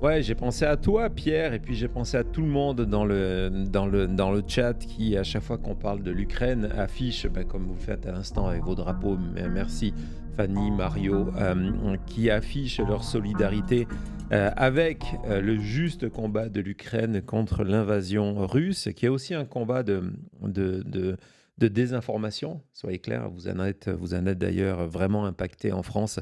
Ouais, j'ai pensé à toi, Pierre, et puis j'ai pensé à tout le monde dans le chat qui, à chaque fois qu'on parle de l'Ukraine, affiche, bah, comme vous le faites à l'instant avec vos drapeaux, merci Fanny, Mario, qui affichent leur solidarité avec le juste combat de l'Ukraine contre l'invasion russe, qui est aussi un combat de, de, de désinformation, soyez clairs, vous en êtes d'ailleurs vraiment impacté en France.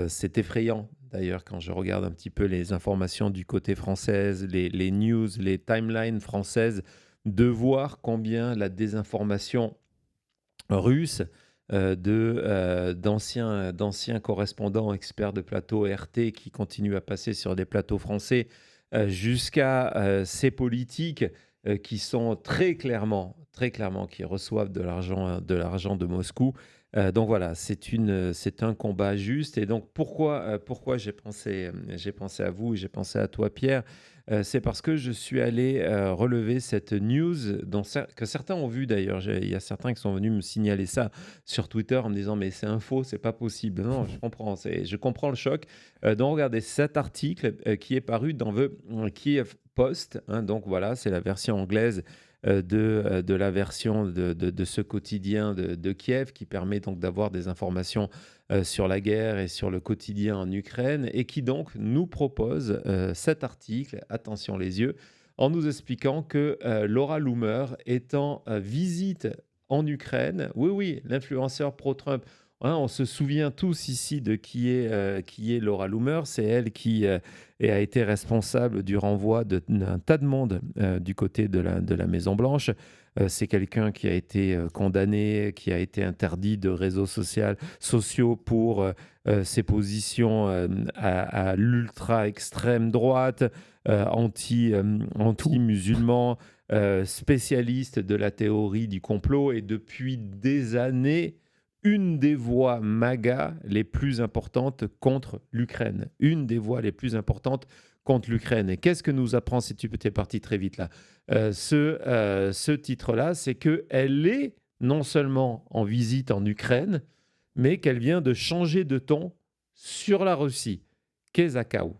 C'est effrayant, d'ailleurs, quand je regarde un petit peu les informations du côté français, les news, les timelines françaises, de voir combien la désinformation russe d'anciens correspondants experts de plateau RT qui continuent à passer sur des plateaux français jusqu'à ces politiques qui sont très clairement, qui reçoivent de l'argent de Moscou. Donc voilà, c'est un combat juste. Et donc pourquoi j'ai pensé à vous, j'ai pensé à toi, Pierre. C'est parce que je suis allé relever cette news que certains ont vu d'ailleurs. Il y a certains qui sont venus me signaler ça sur Twitter en me disant mais c'est un faux, c'est pas possible. Non, je comprends, je comprends le choc. Donc regardez cet article qui est paru dans The Kiev Post, hein. Donc voilà, c'est la version anglaise de la version de ce quotidien de Kiev qui permet donc d'avoir des informations sur la guerre et sur le quotidien en Ukraine et qui donc nous propose cet article, attention les yeux, en nous expliquant que Laura Loomer est en visite en Ukraine. Oui, oui, l'influenceur pro-Trump. Hein, on se souvient tous ici de qui est Laura Loomer. C'est elle qui a été responsable du renvoi d'un tas de monde du côté de la Maison-Blanche. C'est quelqu'un qui a été condamné, qui a été interdit de réseaux sociaux pour ses positions à l'ultra-extrême droite, anti-musulman, spécialiste de la théorie du complot et depuis des années, une des voix MAGA les plus importantes contre l'Ukraine. Une des voix les plus importantes contre l'Ukraine. Et qu'est-ce que nous apprend, si tu peux, t'es parti très vite là, ce titre-là, c'est qu'elle est non seulement en visite en Ukraine, mais qu'elle vient de changer de ton sur la Russie. Kezakao.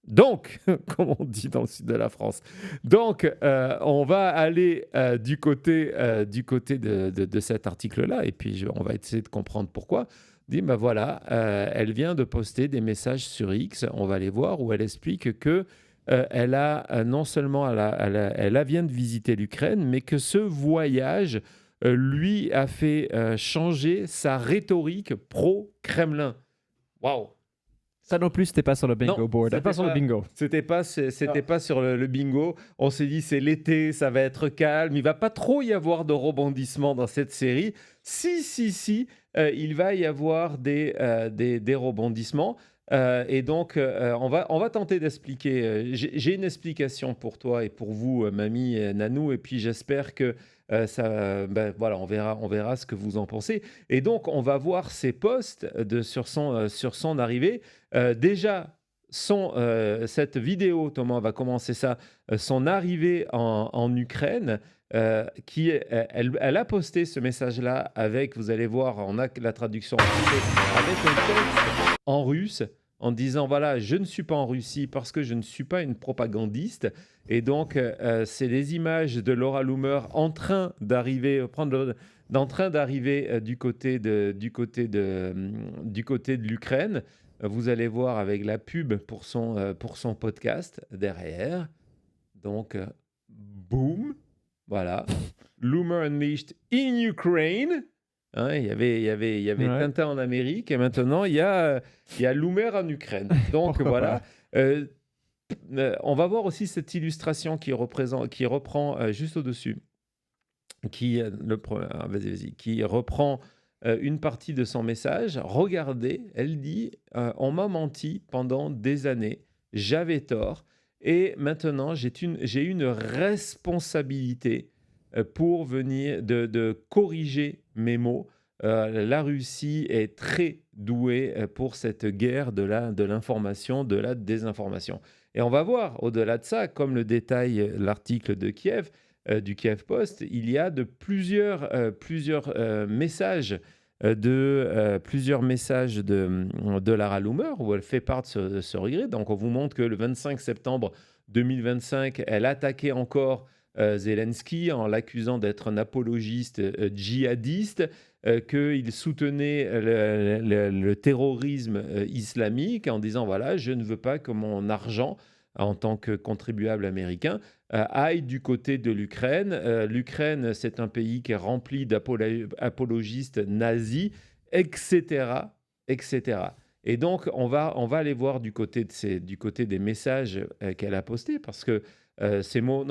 Donc, comme on dit dans le sud de la France. Donc, on va aller du côté de cet article-là, et puis on va essayer de comprendre pourquoi. Dit, ben voilà, elle vient de poster des messages sur X, on va les voir, où elle explique que elle a non seulement elle vient de visiter l'Ukraine, mais que ce voyage lui a fait changer sa rhétorique pro-Kremlin. Waouh! Ça non plus, c'était pas sur le bingo Non, board. c'était Pas sur le pas, bingo. c'était pas sur le bingo. On s'est dit c'est l'été, ça va être calme. Il va pas trop y avoir de rebondissements dans cette série. Si, il va y avoir des rebondissements. Et donc, on va tenter d'expliquer. J'ai une explication pour toi et pour vous, Mamie, Nanou. Et puis j'espère que ben, voilà, on verra ce que vous en pensez. Et donc, on va voir ces posts sur son arrivée. Déjà, cette vidéo, Thomas va commencer ça, son arrivée en Ukraine, elle a posté ce message-là avec, vous allez voir, on a la traduction en français, avec un texte en russe, en disant, voilà, je ne suis pas en Russie parce que je ne suis pas une propagandiste. Et donc, c'est des images de Laura Loomer en train d'arriver, du côté de l'Ukraine. Vous allez voir avec la pub pour son podcast derrière. Donc, boum, voilà. Loomer Unleashed in Ukraine. Hein, il y avait Ouais. Tintin en Amérique et maintenant il y a Loomer en Ukraine. Donc voilà. Euh, on va voir aussi cette illustration qui reprend juste au-dessus, qui reprend une partie de son message. Regardez, elle dit on m'a menti pendant des années, j'avais tort, et maintenant j'ai une responsabilité pour venir de corriger mes mots. La Russie est très douée pour cette guerre de l'information, de la désinformation. Et on va voir, au-delà de ça, comme le détaille l'article de Kiev, du Kiev Post, il y a plusieurs messages plusieurs messages de Lara Loomer où elle fait part de ce regret. Donc, on vous montre que le 25 septembre 2025, elle attaquait encore Zelensky en l'accusant d'être un apologiste djihadiste, qu'il soutenait le terrorisme islamique en disant voilà, je ne veux pas que mon argent en tant que contribuable américain aille du côté de l'Ukraine. L'Ukraine, c'est un pays qui est rempli d'apologistes nazis, etc., etc. Et donc, on va aller voir du côté des messages qu'elle a postés, parce que ces mots,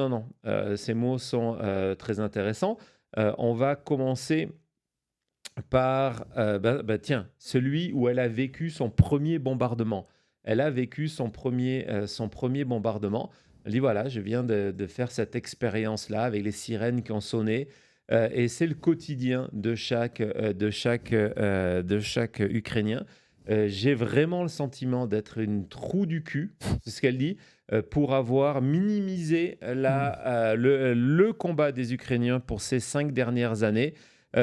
ces mots sont très intéressants. On va commencer par, tiens, celui où elle a vécu son premier bombardement. Elle a vécu son premier bombardement. Elle dit, voilà, je viens de faire cette expérience-là avec les sirènes qui ont sonné. Et c'est le quotidien de chaque Ukrainien. J'ai vraiment le sentiment d'être une trou du cul, c'est ce qu'elle dit, pour avoir minimisé le combat des Ukrainiens pour ces 5 dernières années.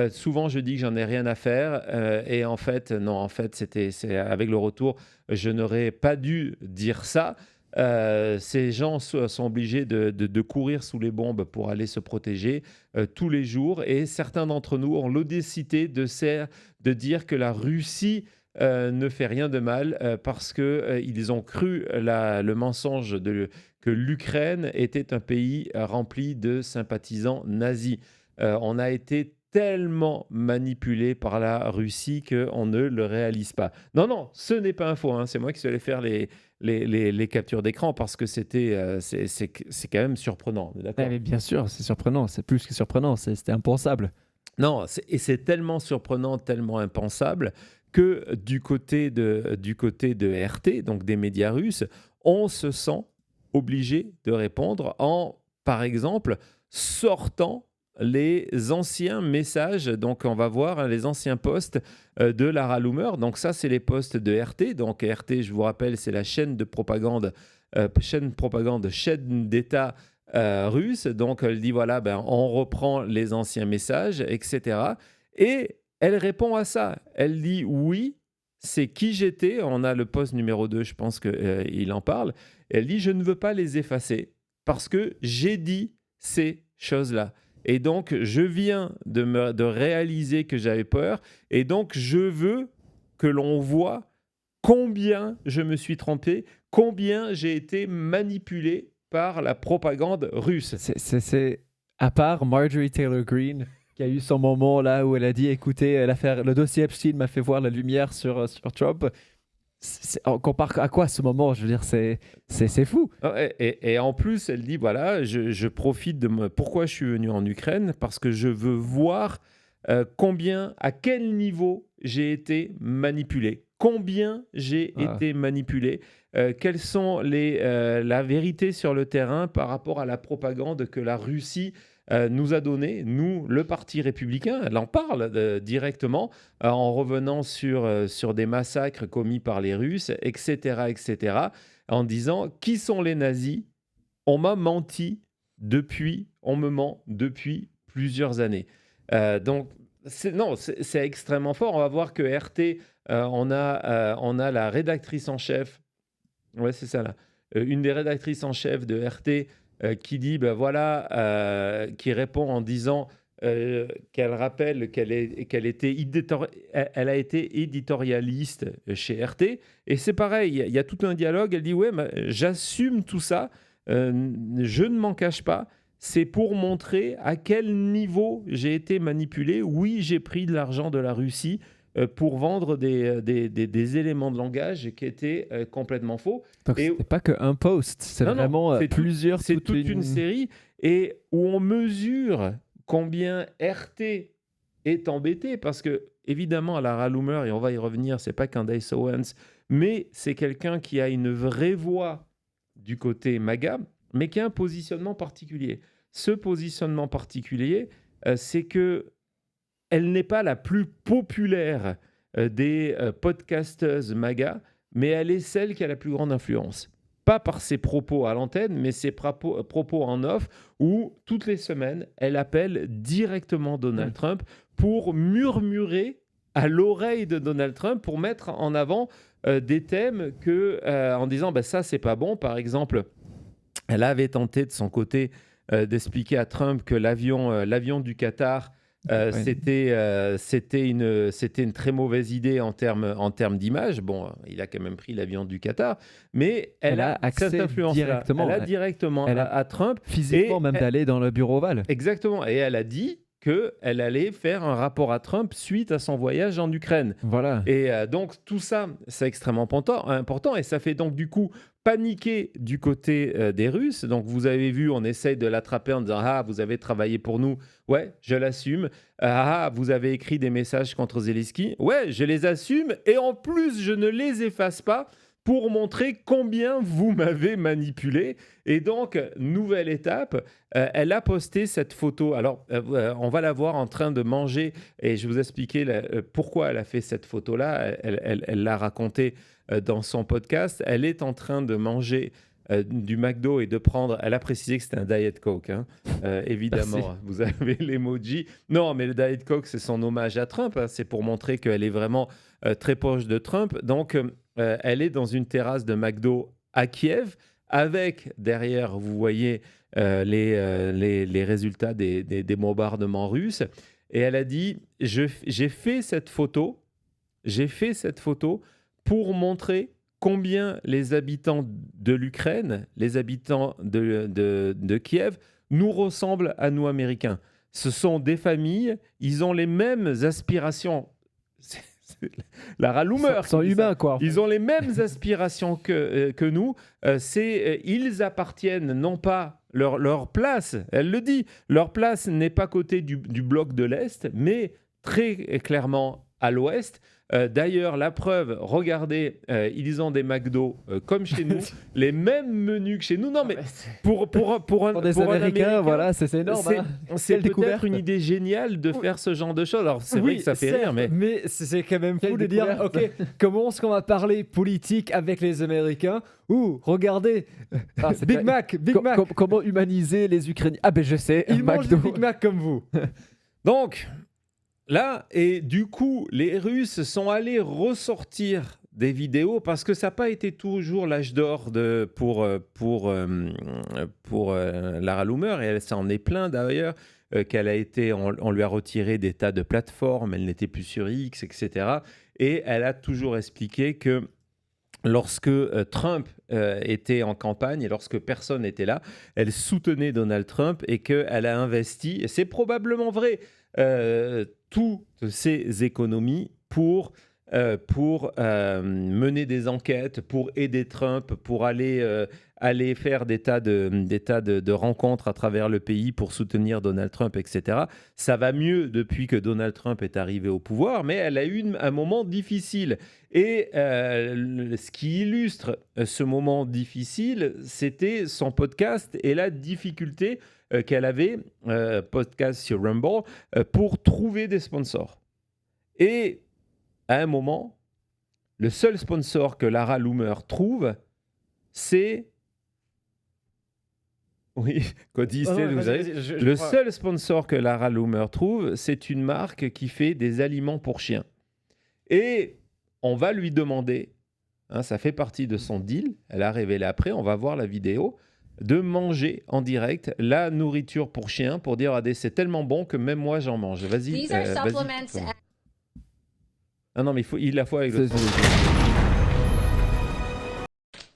Souvent, je dis que j'en ai rien à faire. Et en fait, non, en fait, c'est avec le retour, je n'aurais pas dû dire ça. Ces gens sont obligés de courir sous les bombes pour aller se protéger tous les jours. Et certains d'entre nous ont l'audacité de dire que la Russie ne fait rien de mal parce qu'ils ont cru le mensonge que l'Ukraine était un pays rempli de sympathisants nazis. On a été tellement manipulé par la Russie qu'on ne le réalise pas. Non, ce n'est pas un faux. Hein. C'est moi qui suis allé faire les captures d'écran parce que c'est quand même surprenant. D'accord. Mais bien sûr, c'est surprenant. C'est plus que surprenant. C'était impensable. Non, et c'est tellement surprenant, tellement impensable que du côté de RT, donc des médias russes, on se sent obligé de répondre en, par exemple, sortant les anciens messages. Donc, on va voir les anciens posts de Lara Loomer. Donc, ça, c'est les posts de RT. Donc, RT, je vous rappelle, c'est la chaîne de propagande, chaîne d'État russe. Donc, elle dit, voilà, on reprend les anciens messages, etc. Et elle répond à ça. Elle dit, oui, c'est qui j'étais. On a le post numéro 2, je pense qu'il en parle. Elle dit, je ne veux pas les effacer parce que j'ai dit ces choses-là. Et donc, je viens de réaliser que j'avais peur. Et donc, je veux que l'on voit combien je me suis trompé, combien j'ai été manipulé par la propagande russe. C'est à part Marjorie Taylor Greene, qui a eu son moment là où elle a dit, écoutez, le dossier Epstein m'a fait voir la lumière sur Trump. On compare à quoi ce moment? Je veux dire, c'est fou. Et en plus, elle dit, voilà, je profite de pourquoi je suis venu en Ukraine, parce que je veux voir à quel niveau j'ai été manipulé. Combien j'ai été manipulé, quelles sont la vérité sur le terrain par rapport à la propagande que la Russie nous a donnée, nous, le Parti républicain. Elle en parle directement en revenant sur des massacres commis par les Russes, etc., etc., en disant « Qui sont les nazis ? On m'a menti on me ment depuis plusieurs années. » Donc, c'est extrêmement fort. On va voir que RT, on a la rédactrice en chef, ouais, c'est ça là, une des rédactrices en chef de RT qui dit, qui répond en disant qu'elle rappelle qu'elle a été éditorialiste chez RT. Et c'est pareil, il y a tout un dialogue. Elle dit, ouais, j'assume tout ça, je ne m'en cache pas. C'est pour montrer à quel niveau j'ai été manipulé. Oui, j'ai pris de l'argent de la Russie pour vendre des éléments de langage qui étaient complètement faux. Donc, ce n'est pas qu'un post, c'est vraiment plusieurs. C'est toute une série et où on mesure combien RT est embêté parce que, évidemment, Lara Loomer, et on va y revenir, c'est pas Candace Owens, mais c'est quelqu'un qui a une vraie voix du côté MAGA, mais qui a un positionnement particulier. Ce positionnement particulier, c'est que elle n'est pas la plus populaire des podcasteuses MAGA, mais elle est celle qui a la plus grande influence. Pas par ses propos à l'antenne, mais ses propos en off, où toutes les semaines, elle appelle directement Donald Trump pour murmurer à l'oreille de Donald Trump pour mettre en avant des thèmes en disant ça, c'est pas bon. Par exemple, elle avait tenté de son côté d'expliquer à Trump que l'avion du Qatar, c'était une très mauvaise idée en termes d'image. Bon, il a quand même pris l'avion du Qatar, mais elle a cette accès influence-là. directement. Elle a directement à Trump. Physiquement, même d'aller dans le bureau ovale. Exactement. Et elle a dit qu'elle allait faire un rapport à Trump suite à son voyage en Ukraine. Voilà. Et donc, tout ça, c'est extrêmement important. Et ça fait donc, du coup, paniquer du côté des Russes. Donc, vous avez vu, on essaye de l'attraper en disant « Ah, vous avez travaillé pour nous. Ouais, je l'assume. Ah, vous avez écrit des messages contre Zelensky. Ouais, je les assume. Et en plus, je ne les efface pas pour montrer combien vous m'avez manipulé. » Et donc, nouvelle étape, elle a posté cette photo. Alors, on va la voir en train de manger et je vais vous expliquer pourquoi elle a fait cette photo-là. Elle l'a raconté dans son podcast. Elle est en train de manger du McDo et de prendre... Elle a précisé que c'était un Diet Coke, hein. Évidemment. Merci. Vous avez l'emoji. Non, mais le Diet Coke, c'est son hommage à Trump, hein. C'est pour montrer qu'elle est vraiment très proche de Trump. Donc, elle est dans une terrasse de McDo à Kiev, avec derrière, vous voyez les résultats des bombardements russes. Et elle a dit, j'ai fait cette photo pour montrer combien les habitants de l'Ukraine, les habitants de Kiev, nous ressemblent à nous, Américains. Ce sont des familles, ils ont les mêmes aspirations. C'est Lara Loomer. Ils sont humains, quoi. Ils ont les mêmes aspirations que nous. Ils appartiennent non pas leur place, elle le dit, leur place n'est pas côté du bloc de l'Est, mais très clairement à l'Ouest. D'ailleurs, la preuve, regardez, ils ont des McDo comme chez nous, les mêmes menus que chez nous. Non, mais pour des Américains, voilà, c'est énorme. C'est peut-être une idée géniale de faire ce genre de choses. Alors, c'est vrai que ça fait rire, mais c'est quand même fou de dire, ok, comment est-ce qu'on va parler politique avec les Américains? Regardez, Big Mac. Comment humaniser les Ukrainiens? Ah ben je sais, Ils mangent des Big Mac comme vous. Donc, là, et du coup, les Russes sont allés ressortir des vidéos parce que ça n'a pas été toujours l'âge d'or pour Lara Loomer, et elle s'en est plainte d'ailleurs, on lui a retiré des tas de plateformes, elle n'était plus sur X, etc. Et elle a toujours expliqué que lorsque Trump était en campagne et lorsque personne n'était là, elle soutenait Donald Trump et qu'elle a investi, et c'est probablement vrai, toutes ses économies pour mener des enquêtes, pour aider Trump, pour aller faire des tas de rencontres à travers le pays pour soutenir Donald Trump, etc. Ça va mieux depuis que Donald Trump est arrivé au pouvoir, mais elle a eu un moment difficile. Et ce qui illustre ce moment difficile, c'était son podcast et la difficulté qu'elle avait, podcast sur Rumble, pour trouver des sponsors. Et à un moment, le seul sponsor que Lara Loomer trouve, c'est... Oui, Cody, le seul sponsor que Lara Loomer trouve, c'est une marque qui fait des aliments pour chiens. Et on va lui demander, hein, ça fait partie de son deal, elle a révélé après, on va voir la vidéo, de manger en direct la nourriture pour chiens pour dire c'est tellement bon que même moi j'en mange. Vas-y. Vas-y. Ah non, mais il la faut avec le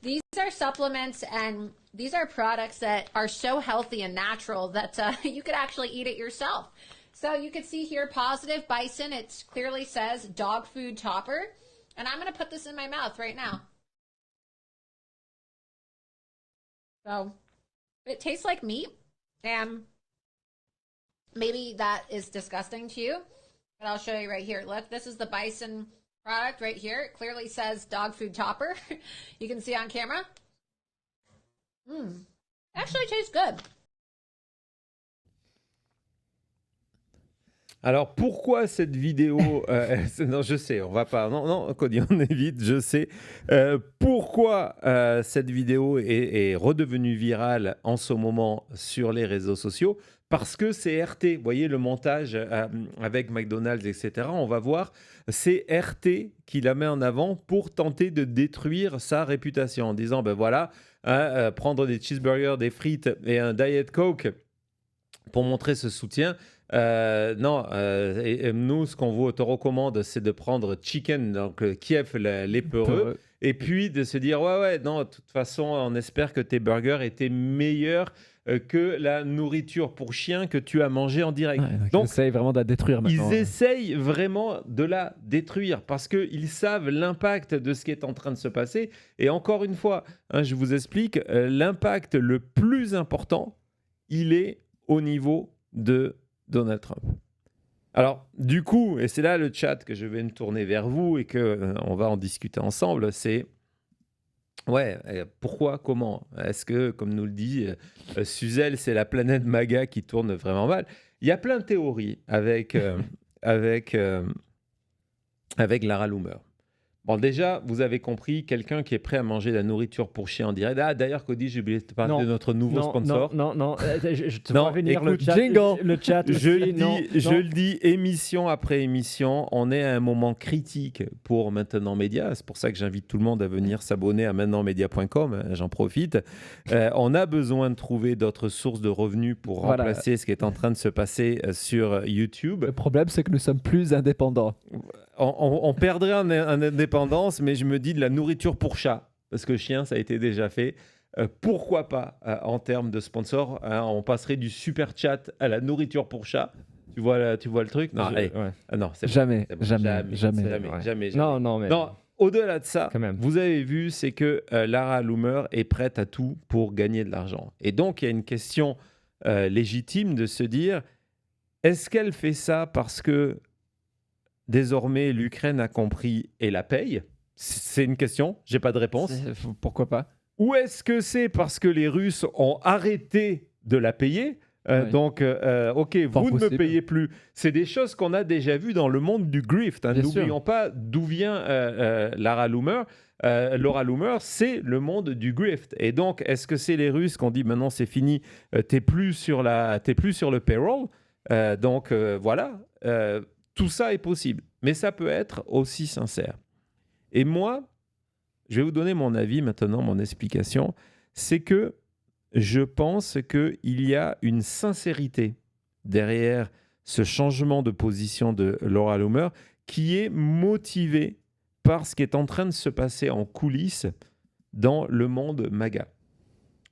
These are supplements and these are products that are so healthy and natural that you could actually eat it yourself. So you can see here, Positive Bison, it clearly says dog food topper. And I'm going to put this in my mouth right now. So it tastes like meat, and maybe that is disgusting to you, but I'll show you right here. Look, this is the bison product right here. It clearly says dog food topper. You can see on camera. Actually tastes good. Alors, pourquoi cette vidéo non, je sais, on va pas... Non, Cody, on évite, je sais. Pourquoi cette vidéo est redevenue virale en ce moment sur les réseaux sociaux? parce que c'est RT. Vous voyez le montage avec McDonald's, etc. On va voir, c'est RT qui la met en avant pour tenter de détruire sa réputation en disant, ben voilà, prendre des cheeseburgers, des frites et un Diet Coke pour montrer ce soutien. Non, et nous, ce qu'on te recommande, c'est de prendre chicken, donc Kiev, les peureux, et puis de se dire, ouais, non, de toute façon, on espère que tes burgers étaient meilleurs que la nourriture pour chien que tu as mangé en direct. Donc, ils essayent vraiment de la détruire maintenant. Ils essayent vraiment de la détruire parce qu'ils savent l'impact de ce qui est en train de se passer. Et encore une fois, je vous explique, l'impact le plus important, il est au niveau de Donald Trump. Alors, du coup, et c'est là le chat que je vais me tourner vers vous et qu'on va en discuter ensemble, c'est ouais, pourquoi, comment? Est-ce que, comme nous le dit Suzel, c'est la planète MAGA qui tourne vraiment mal? Il y a plein de théories avec Lara Loomer. Bon, déjà, vous avez compris, quelqu'un qui est prêt à manger de la nourriture pour chien en direct. Ah, d'ailleurs, Cody, j'ai oublié de te parler de notre nouveau sponsor. Non, je te vois venir écoute, le chat. Je le dis, émission après émission, on est à un moment critique pour Maintenant Média. C'est pour ça que j'invite tout le monde à venir s'abonner à maintenantmedia.com. J'en profite. On a besoin de trouver d'autres sources de revenus pour remplacer ce qui est en train de se passer sur YouTube. Le problème, c'est que nous sommes plus indépendants. On perdrait en indépendance, mais je me dis de la nourriture pour chat, parce que chien, ça a été déjà fait. Pourquoi pas, en termes de sponsor, on passerait du super chat à la nourriture pour chat. Tu vois le truc? Non, non, c'est jamais. Non, mais... Non, au-delà de ça, quand même. vous avez vu, c'est que Lara Loomer est prête à tout pour gagner de l'argent. Et donc, il y a une question légitime de se dire, est-ce qu'elle fait ça parce que désormais, l'Ukraine a compris et la paye? C'est une question, j'ai pas de réponse. Pourquoi pas? Ou est-ce que c'est parce que les Russes ont arrêté de la payer? Donc, ok, vous ne me payez plus. C'est des choses qu'on a déjà vues dans le monde du grift. N'oublions pas d'où vient Lara Loomer. Laura Loomer, c'est le monde du grift. Et donc, est-ce que c'est les Russes qui ont dit maintenant c'est fini, t'es plus sur le payroll? Donc, voilà. Tout ça est possible, mais ça peut être aussi sincère. Et moi, je vais vous donner mon avis maintenant, mon explication. C'est que je pense qu'il y a une sincérité derrière ce changement de position de Laura Loomer qui est motivée par ce qui est en train de se passer en coulisses dans le monde MAGA,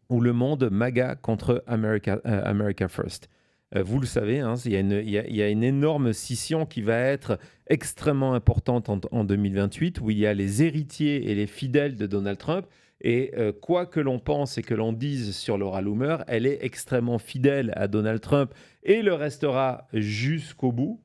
ou le monde MAGA contre America First. Vous le savez, il y a une énorme scission qui va être extrêmement importante en 2028, où il y a les héritiers et les fidèles de Donald Trump. Et quoi que l'on pense et que l'on dise sur Laura Loomer, elle est extrêmement fidèle à Donald Trump et le restera jusqu'au bout.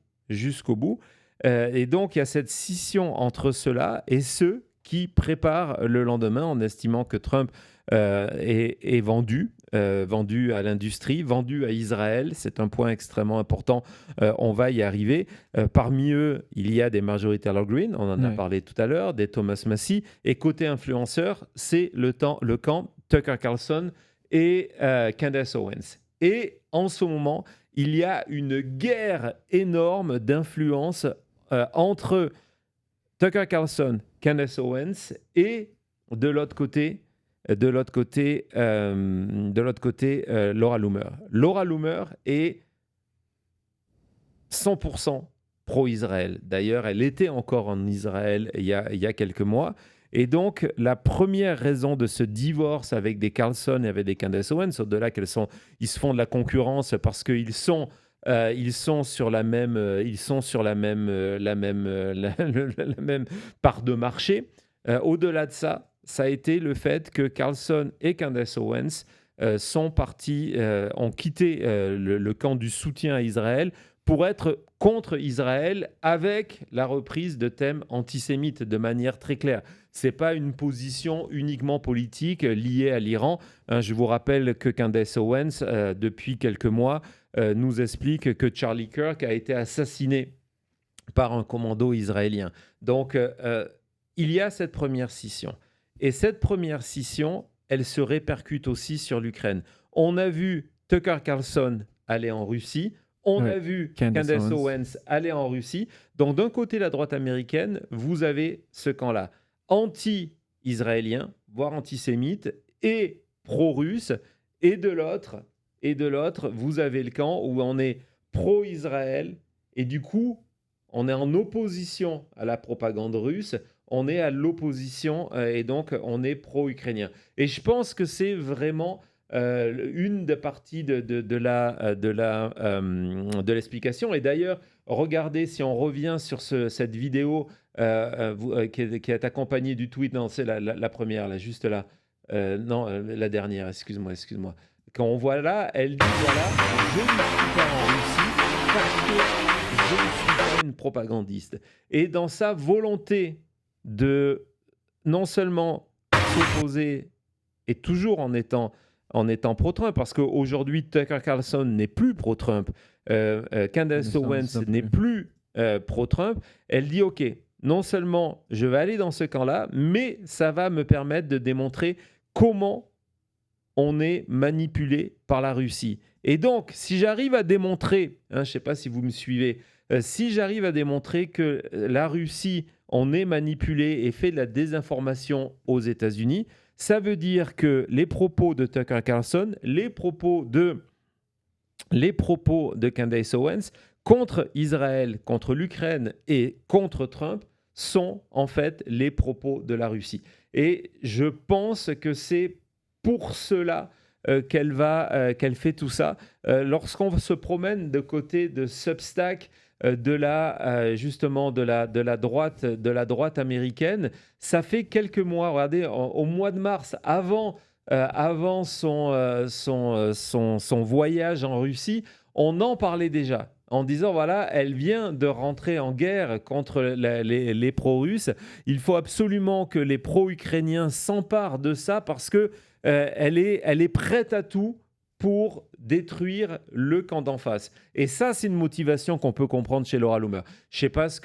Et donc, il y a cette scission entre ceux-là et ceux qui préparent le lendemain en estimant que Trump est vendu à l'industrie, vendu à Israël. C'est un point extrêmement important. On va y arriver. Parmi eux, il y a des Marjorie Taylor Greene, on en a parlé tout à l'heure, des Thomas Massie. Et côté influenceur, c'est le camp Tucker Carlson et Candace Owens. Et en ce moment, il y a une guerre énorme d'influence entre Tucker Carlson, Candace Owens et de l'autre côté, Laura Loomer. Laura Loomer est 100% pro-Israël. D'ailleurs, elle était encore en Israël il y a quelques mois. Et donc, la première raison de ce divorce avec des Carlson et avec des Candace Owens, au-delà ils se font de la concurrence parce qu'ils sont sur la même part de marché. Au-delà de ça, ça a été le fait que Carlson et Candace Owens ont quitté le camp du soutien à Israël pour être contre Israël avec la reprise de thèmes antisémites de manière très claire. Ce n'est pas une position uniquement politique liée à l'Iran. Je vous rappelle que Candace Owens, depuis quelques mois, nous explique que Charlie Kirk a été assassiné par un commando israélien. Donc, il y a cette première scission. Et cette première scission, elle se répercute aussi sur l'Ukraine. On a vu Tucker Carlson aller en Russie. On Ouais. a vu Candace Candace Owens. Owens aller en Russie. Donc, d'un côté, la droite américaine, vous avez ce camp-là, anti-israélien, voire antisémite, et pro-russe. Et de l'autre, vous avez le camp où on est pro-Israël. Et du coup, on est en opposition à la propagande russe. On est à l'opposition et donc on est pro-ukrainien. Et je pense que c'est vraiment une des parties de l'explication. Et d'ailleurs, regardez, si on revient sur cette vidéo qui est accompagnée du tweet, non, c'est la première, là, juste là. Non, la dernière, excuse-moi. Quand on voit là, elle dit voilà, je ne suis pas en Russie parce que je ne suis pas une propagandiste. Et dans sa volonté de non seulement s'opposer et toujours en étant pro-Trump, parce qu'aujourd'hui, Tucker Carlson n'est plus pro-Trump, Candace Owens n'est plus pro-Trump, elle dit, OK, non seulement je vais aller dans ce camp-là, mais ça va me permettre de démontrer comment on est manipulé par la Russie. Et donc, si j'arrive à démontrer, je ne sais pas si vous me suivez, si j'arrive à démontrer que la Russie, on est manipulé et fait de la désinformation aux États-Unis, ça veut dire que les propos de Tucker Carlson, les propos de Candace Owens contre Israël, contre l'Ukraine et contre Trump sont en fait les propos de la Russie. Et je pense que c'est pour cela qu'elle fait tout ça. Lorsqu'on se promène de côté de Substack, justement de la droite américaine, ça fait quelques mois. Regardez, au mois de mars, avant son voyage en Russie, on en parlait déjà. En disant, voilà, elle vient de rentrer en guerre contre les pro-russes. Il faut absolument que les pro-ukrainiens s'emparent de ça parce que elle est prête à tout pour détruire le camp d'en face. Et ça, c'est une motivation qu'on peut comprendre chez Laura Loomer. Je ne sais pas ce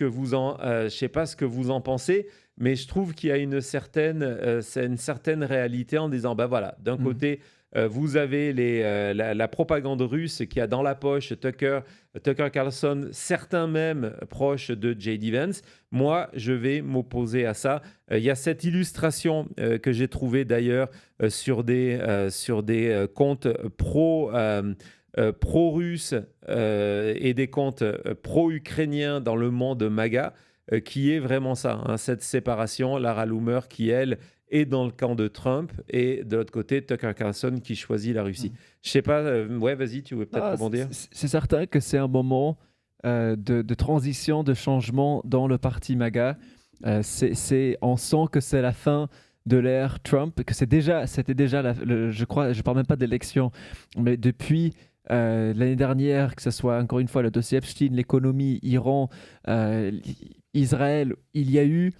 que vous en pensez, mais je trouve qu'il y a une certaine réalité en disant, ben voilà, d'un côté, vous avez la propagande russe qui a dans la poche Tucker Carlson, certains même proches de J.D. Vance. Moi, je vais m'opposer à ça. Il y a cette illustration que j'ai trouvée d'ailleurs sur des comptes pro-russes et des comptes pro-ukrainiens dans le monde MAGA, qui est vraiment ça, cette séparation. Laura Loomer qui, elle, est dans le camp de Trump, et de l'autre côté, Tucker Carlson qui choisit la Russie. Je sais pas, ouais, vas-y, tu veux peut-être rebondir. C'est certain que c'est un moment de transition, de changement dans le parti MAGA. On sent que c'est la fin de l'ère Trump, que c'était déjà, je crois, je parle même pas d'élection, mais depuis l'année dernière, que ce soit encore une fois le dossier Epstein, l'économie, Iran, Israël, il y a eu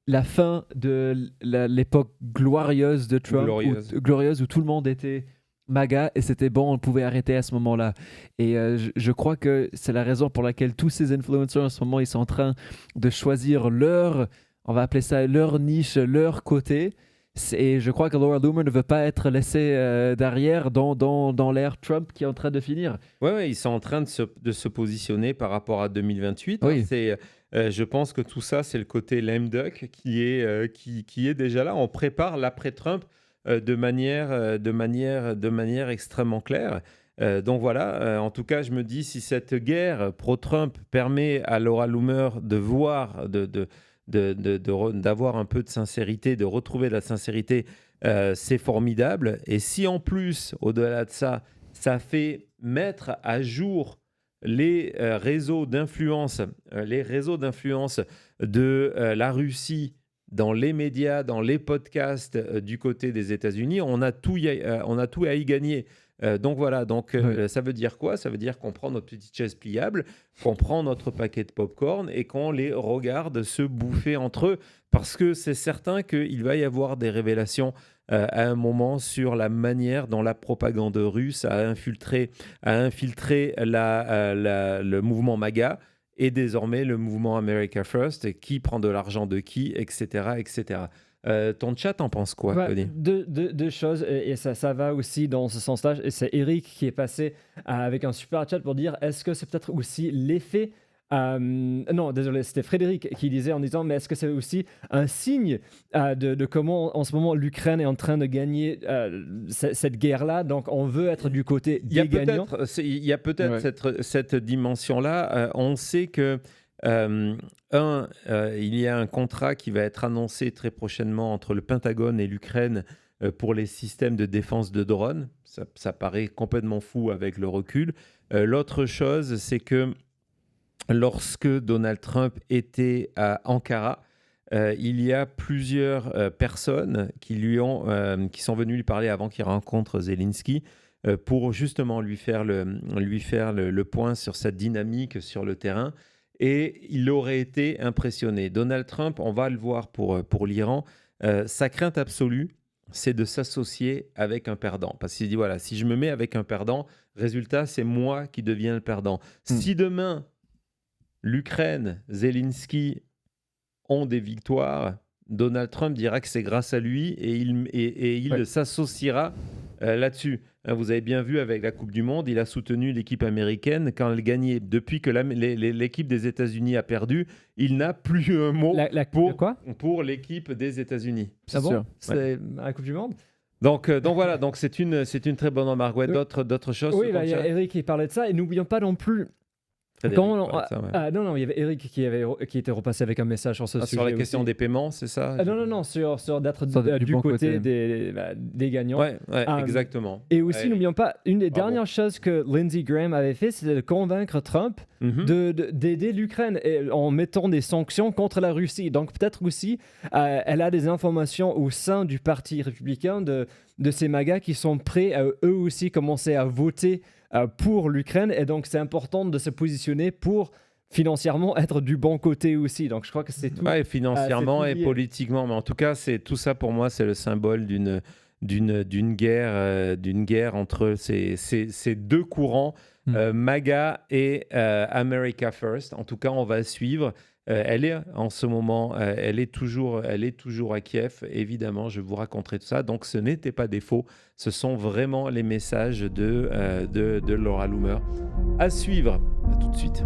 la fin de l'époque glorieuse de Trump, glorieuse où tout le monde était MAGA et c'était bon, on pouvait arrêter à ce moment-là. Et je crois que c'est la raison pour laquelle tous ces influencers en ce moment, ils sont en train de choisir on va appeler ça leur niche, leur côté. Et je crois que Laura Loomer ne veut pas être laissée derrière dans l'ère Trump qui est en train de finir. Ouais, ils sont en train de se positionner par rapport à 2028. Oui. Je pense que tout ça, c'est le côté lame duck qui est déjà là. On prépare l'après-Trump de manière extrêmement claire. Donc voilà, en tout cas, je me dis, si cette guerre pro-Trump permet à Laura Loomer de voir, d'avoir un peu de sincérité, de retrouver de la sincérité, c'est formidable. Et si en plus, au-delà de ça, ça fait mettre à jour les réseaux d'influence de la Russie dans les médias, dans les podcasts du côté des États-Unis, on a tout à y gagner. Donc voilà, ça veut dire quoi? Ça veut dire qu'on prend notre petite chaise pliable, qu'on prend notre paquet de popcorn et qu'on les regarde se bouffer entre eux, parce que c'est certain qu'il va y avoir des révélations à un moment sur la manière dont la propagande russe a infiltré le mouvement MAGA et désormais le mouvement America First, qui prend de l'argent de qui, etc., etc. Ton chat en pense quoi, Ouais, Cody? deux choses, et ça va aussi dans ce sens-là. Et c'est Eric qui est passé avec un super chat pour dire est-ce que c'est peut-être aussi l'effet. Non, désolé, c'était Frédéric qui disait en disant mais est-ce que c'est aussi un signe de comment en ce moment l'Ukraine est en train de gagner cette guerre-là, donc on veut être du côté des gagnants. Il y a peut-être Ouais. cette dimension-là. On sait que, il y a un contrat qui va être annoncé très prochainement entre le Pentagone et l'Ukraine pour les systèmes de défense de drones. Ça paraît complètement fou avec le recul. L'autre chose, c'est que lorsque Donald Trump était à Ankara, il y a plusieurs personnes qui sont venues lui parler avant qu'il rencontre Zelensky pour justement lui faire le point sur sa dynamique sur le terrain. Et il aurait été impressionné. Donald Trump, on va le voir pour l'Iran, sa crainte absolue, c'est de s'associer avec un perdant. Parce qu'il dit, voilà, si je me mets avec un perdant, résultat, c'est moi qui deviens le perdant. Si demain, l'Ukraine, Zelensky ont des victoires, Donald Trump dira que c'est grâce à lui et il s'associera là-dessus. Vous avez bien vu avec la Coupe du Monde, il a soutenu l'équipe américaine quand elle gagnait. Depuis que l'équipe des États-Unis a perdu, il n'a plus un mot pour l'équipe des États-Unis. Ah bon? C'est à la Coupe du Monde? Donc voilà, donc c'est une très bonne remarque. Ouais, d'autres choses? Oui, il y a Eric qui parlait de ça, et n'oublions pas non plus. Non, il y avait Eric qui était repassé avec un message sur ce sujet. Sur la question aussi. des paiements, c'est ça? Non, sur d'être du bon côté côté. des gagnants. Ouais, exactement. Et aussi, n'oublions pas, une des dernières choses que Lindsey Graham avait fait, c'était de convaincre Trump d'aider l'Ukraine en mettant des sanctions contre la Russie. Donc peut-être aussi, elle a des informations au sein du Parti républicain de ces MAGA qui sont prêts à eux aussi commencer à voter pour l'Ukraine, et donc c'est important de se positionner pour financièrement être du bon côté aussi. Donc je crois que c'est tout. Ouais, financièrement c'est et tout lié. politiquement, mais en tout cas, c'est tout ça pour moi, c'est le symbole d'une guerre entre ces deux courants, MAGA et America First. En tout cas, on va suivre. Elle est en ce moment, elle est toujours à Kiev. Évidemment, je vous raconterai tout ça. Donc, ce n'était pas des faux. Ce sont vraiment les messages de Laura Loomer. À suivre. À tout de suite.